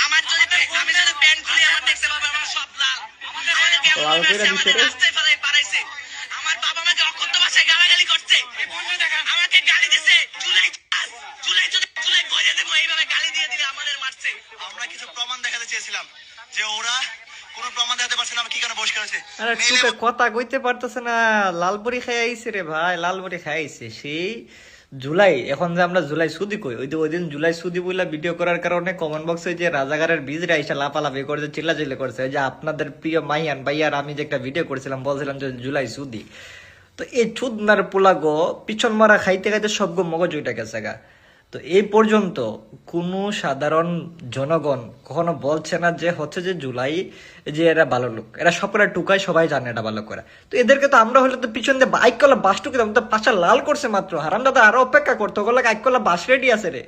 আমার যদি আমি যদি প্যান্ট খুলি আমার দেখতে পাবে আমার সব লাল। আমাদের কেমন করছে আমাদের রাস্তায় ফেলাই পারাইছে। আমার বাবা আমাকে অকথ্য ভাষায় গালাগালি করছে। আমাকে গালি দিছে জুলাই জুলাই জুলাই বইয়ে দেবো এইভাবে গালি দিয়ে দিলে আমাদের মারছে। আমরা কিছু প্রমাণ দেখাতে চেয়েছিলাম যে ওরা কোনো প্রমাণ দেখাতে পারছে না কি কারণে বহিষ্কার হয়েছে। আরে টুকে কথা কইতে পারতেছে না, লালবড়ি খাই আইছে রে ভাই, লালবড়ি খাই আইছে সেই জুলাই। এখন যে আমরা জুলাই সুদি কই, ওই দিন জুলাই সুদি বইলা ভিডিও করার কারণে কমেন্ট বক্সে যে রাজাগারের বীজরা এসে লাফালাফি করছে, চিল্লাচিল্লি করছে যে আপনাদের প্রিয় মাইয়ান ভাইয়ার আমি যে একটা ভিডিও করেছিলাম বলছিলাম যে জুলাই সুদি। তো এই চুদনার পোলাগো পিছন মারা খাইতে খাইতে সবগো মগজ উইটা গেছে গা। তো এই পর্যন্ত কোনো সাধারণ জনগণ কখনো বলছে না যে হচ্ছে যে জুলাই যে এরা ভালো লোক, এরা সকলে টুকায়, সবাই জানে এটা ভালো করে। তো এদেরকে তো আমরা হলে তো পিছন দিয়ে বাইক কলা বাস টুকে তো পাশা লাল করছে মাত্র, হারাম দাদা আরো অপেক্ষা করতো, ওগুলো বাইক কলা বাস রেডি আছে রে।